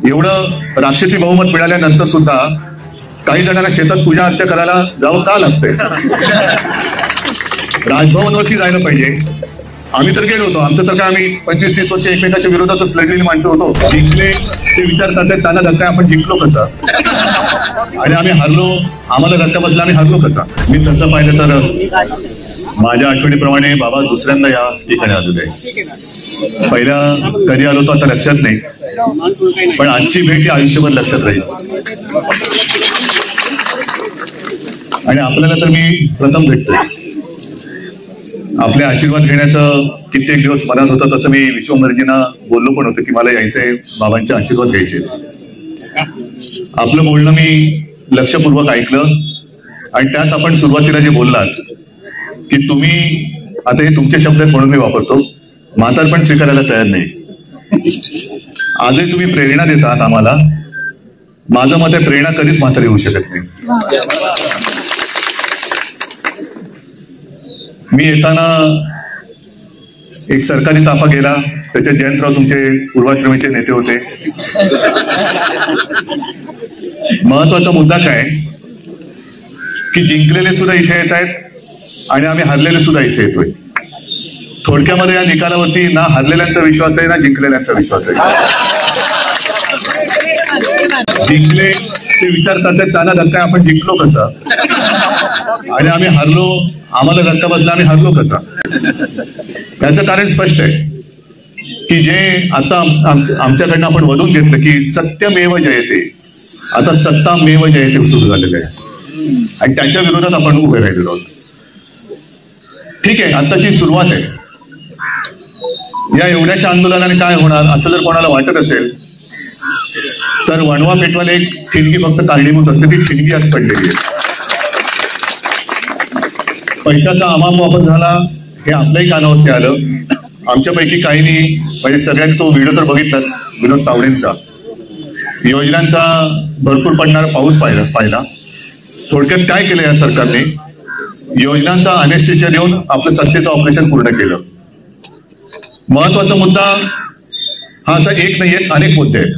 एवढं राक्षसी बहुमत मिळाल्यानंतर सुद्धा काही जणांना शेतात पूजा अर्चा करायला जावं का लागतंय? राजभवनवरती जायला पाहिजे. आम्ही तर गेलो होतो. आमचं तर काय, आम्ही 25-30 वर्ष एकमेकाच्या विरोधातच लढलेली माणसं होतो. जिंकले ते विचारतात त्यांना धक्का, आपण जिंकलो कसा? आणि आम्ही हरलो, आम्हाला धक्का बसला, आम्ही हरलो कसा? मी तसं पाहिलं तर माझ्या आठवणीप्रमाणे बाबा दुसऱ्यांदा या ठिकाणी आलेलो आहे. पहिला कधी आलो तो आता लक्षात नाही, पण आजची भेट ही आयुष्यभर लक्षात राहील. आणि आपल्याला तर मी प्रथम भेटतोय. आपले आशीर्वाद घेण्याचं कित्येक दिवस मनात होतं. तसं मी विश्वंभरजींना बोललो पण होतं की मला यायचंय, बाबांचे आशीर्वाद घ्यायचे. आपलं बोलणं मी लक्षपूर्वक ऐकलं आणि त्यात आपण सुरुवातीला जे बोललात की तुम्ही, आता हे तुमचे शब्द आहेत म्हणून मी वापरतो, म्हातारपण स्वीकारायला तयार नाही. आजही तुम्ही प्रेरणा देतात आम्हाला. माझं मत आहे, प्रेरणा कधीच म्हातारी होऊ शकत नाही. मी येताना एक सरकारी ताफा गेला, त्याच्यात जयंतराव तुमचे पूर्वाश्रमीचे नेते होते. महत्वाचा मुद्दा काय की जिंकलेले सुद्धा इथे येत आहेत आणि आम्ही हरलेले सुद्धा इथे येतोय. थोडक्यामध्ये या निकालावरती ना हरलेल्यांचा विश्वास आहे ना जिंकलेल्यांचा विश्वास आहे. जिंकले ते विचारतात त्यांना धक्का, आपण जिंकलो कसा? आणि आम्ही हरलो, आम्हाला धक्का बसला, आम्ही हरलो कसा? याचं कारण स्पष्ट आहे की जे आता आमच्याकडनं आपण वधून घेतलं की सत्यमेव जयते, आता सत्तामेव जयते सुरू झालेलं आहे आणि त्याच्या विरोधात आपण उभे राहिलेलो आहोत. ठीक आहे, आताची सुरुवात आहे. या एवढ्याशा आंदोलनाने काय होणार असं जर कोणाला वाटत असेल तर वणवा पेटवायला एक ठिणगी फक्त कारणीभूत असते. ती ठिणगी आज पडलेली आहे. पैशाचा अमाप वापर झाला हे आपल्याही कानावरती आलं. आमच्यापैकी काहींनी, म्हणजे सगळ्यांनी तो व्हिडिओ तर बघितलाच विनोद तावडेंचा. योजनांचा भरपूर पडणारा पाऊस पाहिला. थोडक्यात काय केलं या सरकारने? योजनांचा अनेस्टेशिया देऊन आपलं सत्तेचं ऑपरेशन पूर्ण केलं. महत्वाचा मुद्दा हा असा एक नाही आहेत, अनेक मुद्दे आहेत.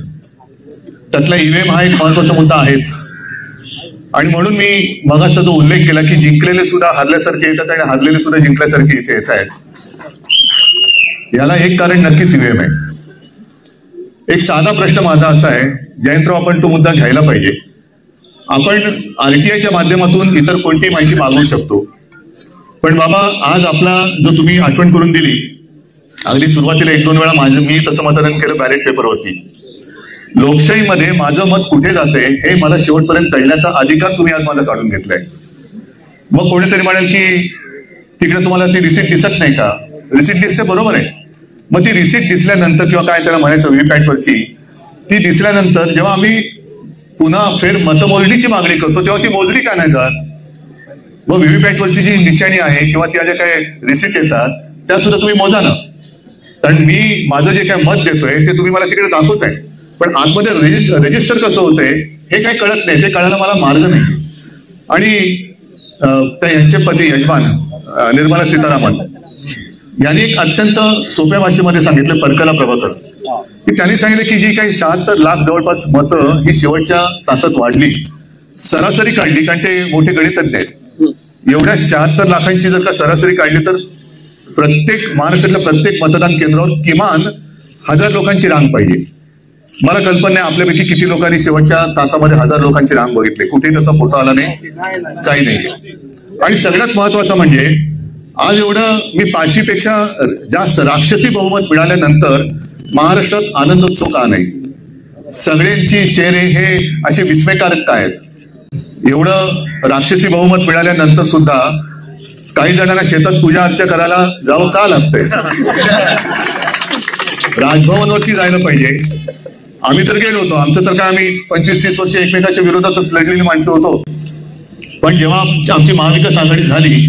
त्यातला ईव्हीएम हा एक महत्वाचा मुद्दा आहेच. आणि म्हणून मी मगाचा जो उल्लेख केला की जिंकलेले सुद्धा हरल्यासारखे येतात आणि हरलेले सुद्धा जिंकल्यासारखे इथे येत आहेत, याला एक कारण नक्कीच ईव्हीएम आहे. एक साधा प्रश्न माझा असा आहे, जयंतराव आपण तो मुद्दा घ्यायला पाहिजे. आपण आरटीआयच्या माध्यमातून इतर कोणती माहिती मागवू शकतो, पण बाबा आज आपला जो तुम्ही आठवण करून दिली, अगदी सुरुवातीला 1-2 वेळा मी तसं मतदान केलं बॅलेट पेपरवरती. लोकशाहीमध्ये माझं मत कुठे जाते हे मला शेवटपर्यंत कळण्याचा अधिकार तुम्ही आज मला काढून घेतलाय. मग कोणीतरी म्हणेल की तिकडे तुम्हाला ती रिसिप्ट दिसत नाही का? रिसिप्ट दिसते, बरोबर आहे. मग ती रिसिप्ट दिसल्यानंतर किंवा काय त्याला म्हणायचं व्हीव्हीपॅटवरची, ती दिसल्यानंतर जेव्हा आम्ही पुन्हा फेर मतमोजणीची मागणी करतो तेव्हा ती मोजली का नाही जात? मग व्हीव्हीपॅटवरची जी निशाणी आहे किंवा त्या ज्या काय रिसिप्ट येतात त्या सुद्धा तुम्ही मोजा ना. कारण मी माझं जे काय मत देतोय ते तुम्ही मला तिकडे दाखवत आहे, पण आतमध्ये रजिस्टर कसं होतंय हे काही कळत नाही. ते कळायला मला मार्ग नाही. आणि त्या यांचे पती यजमान निर्मला सीतारामन यांनी एक अत्यंत सोप्या भाषेमध्ये सांगितलं, परकला प्रभाकर, की त्यांनी सांगितलं की जी काही 76 लाख जवळपास मतं ही शेवटच्या तासात वाढली, सरासरी काढली, कारण ते मोठे गणितज्ञ आहेत. एवढ्या 76 लाखांची जर का सरासरी काढली तर महाराष्ट्रातल्या प्रत्येक मतदान केंद्रावर किमान 1000 लोकांची रांग पाहिजे. मला कल्पना नाही आपल्यापैकी किती लोकांनी शेवटच्या तासामध्ये 1000 लोकांची रांग बघितली. कुठेही तसा फोटो आला नाही, काही नाही. आणि सगळ्यात महत्वाचं म्हणजे आज एवढं मी 500पेक्षा जास्त राक्षसी बहुमत मिळाल्यानंतर महाराष्ट्रात आनंदोत्सव का नाही? सगळ्यांची चेहरे हे असे विस्मयकारक आहेत. एवढं राक्षसी बहुमत मिळाल्यानंतर सुद्धा काही जणांना शेतात पूजा अर्चा करायला जावं का लागतंय? राजभवनवरती जायला पाहिजे. आम्ही तर गेलो होतो. आमचं तर काय, आम्ही 25-30 वर्ष एकमेकाच्या विरोधातच लढलेली माणसं होतो. पण जेव्हा आमची महाविकास आघाडी झाली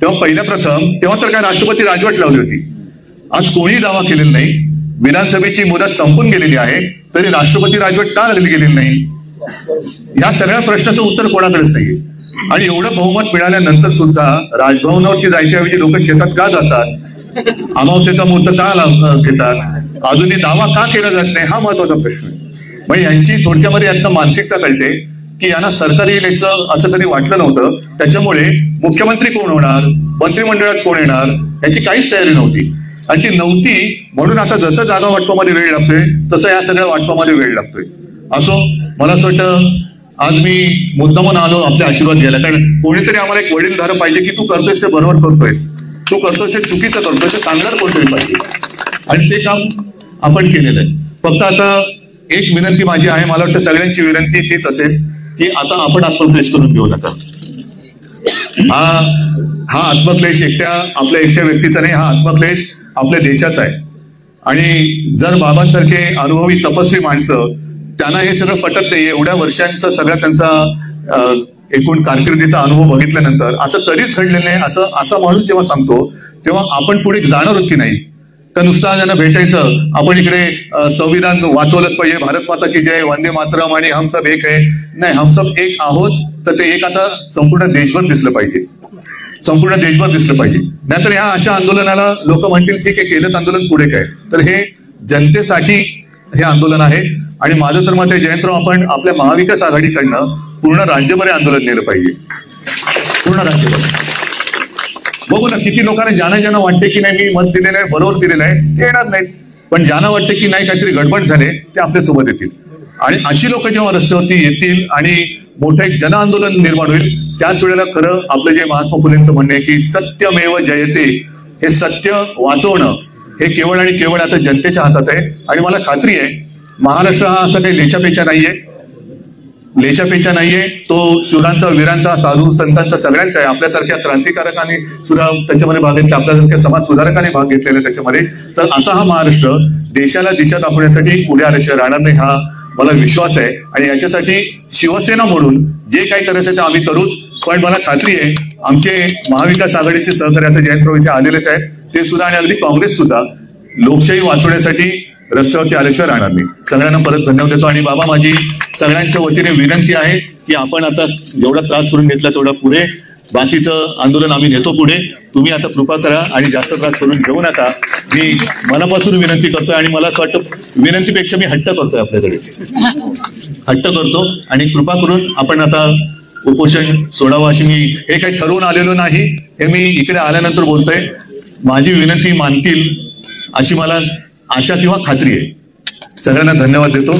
तेव्हा पहिल्या प्रथम तेव्हा तर काय राष्ट्रपती राजवट लावली होती. आज कोणी दावा केलेला नाही. विधानसभेची मुदत संपून गेलेली आहे तरी राष्ट्रपती राजवट का लागली गेलेली नाही? या सगळ्या प्रश्नाचं उत्तर कोणाकडेच नाहीये. आणि एवढं बहुमत मिळाल्यानंतर सुद्धा राजभवनावरती जायच्याऐवजी लोक शेतात का जातात? अमावस्येचा मुहूर्त का घेतात? अजूनही दावा का केला जात नाही? हा महत्वाचा प्रश्न आहे. मग यांची थोडक्यामध्ये यांना मानसिकता कळते की यांना सरकारी येईल याचं असं कधी वाटलं नव्हतं. त्याच्यामुळे मुख्यमंत्री कोण होणार, मंत्रिमंडळात कोण येणार याची काहीच तयारी नव्हती. आणि ती नव्हती म्हणून आता जसं जागा वाटपामध्ये वेळ लागतोय तसं या सगळ्या वाटपामध्ये वेळ लागतोय. असो, मला असं वाटतं आज मी मुद्दामून आलो आपले आशीर्वाद घ्यायला, कारण कोणीतरी आम्हाला एक वडीलधारं पाहिजे की तू करतोयस ते बरोबर करतोयस, तू करतोयस ते चुकीचं करतोयस ते सांगणार कोणतरी पाहिजे. आणि ते काम आपण केलेलं आहे. फक्त आता एक विनंती माझी आहे, मला वाटतं सगळ्यांची विनंती तीच असेल की आता आपण आत्मक्लेश करून घेऊ नका. हा आत्मक्लेश आपल्या एकट्या व्यक्तीचा नाही, हा आत्मक्लेश आपल्या देशाचा आहे. आणि जर बाबांसारखे अनुभवी तपस्वी माणसं त्यांना हे सगळं पटत नाही, एवढ्या वर्षांचा सगळा त्यांचा एकूण कारकिर्दीचा अनुभव बघितल्यानंतर असं कधीच घडलेलं नाही असा माणूस जेव्हा सांगतो तेव्हा आपण पुढे जाणार आहोत की नाही. तर नुसतं ज्यांना भेटायचं, आपण इकडे संविधान वाचवलंच पाहिजे, भारत माता की जय, वंदे मातरम आणि हम सब एक आहे. नाही, हम सब एक आहोत तर ते एक आता संपूर्ण देशभर दिसलं पाहिजे, संपूर्ण देशभर दिसलं पाहिजे. नाहीतर ह्या अशा आंदोलनाला लोक म्हणतील ठीक आहे केलं आंदोलन पुढे काय. तर हे जनतेसाठी हे आंदोलन आहे. आणि माझं तर मत आहे जयंतराव, आपण आपल्या महाविकास आघाडीकडनं पूर्ण राज्यभर आंदोलन नेलं पाहिजे, पूर्ण राज्यभर. बघू ना किती लोकांना ज्यांना वाटते की नाही मी मत दिलेलं आहे, बरोबर दिलेलं आहे, ते येणार नाहीत. पण ज्यांना वाटते की नाही काहीतरी गडबड झाले ते आपल्यासोबत येतील. आणि अशी लोक जेव्हा रस्त्यावरती येतील आणि मोठं एक जन आंदोलन निर्माण होईल, त्याच वेळेला खरं आपलं जे महात्मा फुलेंचं म्हणणं आहे की सत्यमेव जयते, हे सत्य वाचवणं हे केवळ आणि केवळ आता जनतेच्या हातात आहे. आणि मला खात्री आहे महाराष्ट्र हा असा काही लेचापेचा नाहीये, तो शूरांचा, वीरांचा, साधू संतांचा सगळ्यांचा आहे. आपल्यासारख्या क्रांतिकारकांनी सुद्धा त्याच्यामध्ये भाग घेतला, आपल्यासारख्या समाज सुधारकांनी भाग घेतलेला त्याच्यामध्ये. तर असा हा महाराष्ट्र देशाला दिशा दाखवण्यासाठी पुढे आल्याशिवाय राहणार नाही, हा मला विश्वास आहे. आणि याच्यासाठी शिवसेना म्हणून जे काही करायचं ते आम्ही करूच. पण मला खात्री आहे आमचे महाविकास आघाडीचे सहकारी आता जयंतराव इथे आलेलेच आहेत, ते सुद्धा आणि अगदी काँग्रेस सुद्धा लोकशाही वाचवण्यासाठी रस्त्यावरती आल्याशिवाय राहणार नाही. सगळ्यांना परत धन्यवाद देतो. आणि बाबा, माझी सगळ्यांच्या वतीने विनंती आहे की आपण आता जेवढा त्रास करून घेतला तेवढा पुरे, बाकीचं आंदोलन आम्ही नेतो पुढे. तुम्ही आता कृपा करा आणि जास्त त्रास करून घेऊ नका. मी मनापासून विनंती करतोय. आणि मला असं वाटतं विनंतीपेक्षा मी हट्ट करतोय, आपल्याकडे हट्ट करतो. आणि कृपा करून आपण आता उपोषण सोडावं अशी, मी हे काही ठरवून आलेलो नाही, हे मी इकडे आल्यानंतर बोलतोय. माझी विनंती मानतील अशी मला आशा किंवा खात्री आहे. सगळ्यांना धन्यवाद देतो.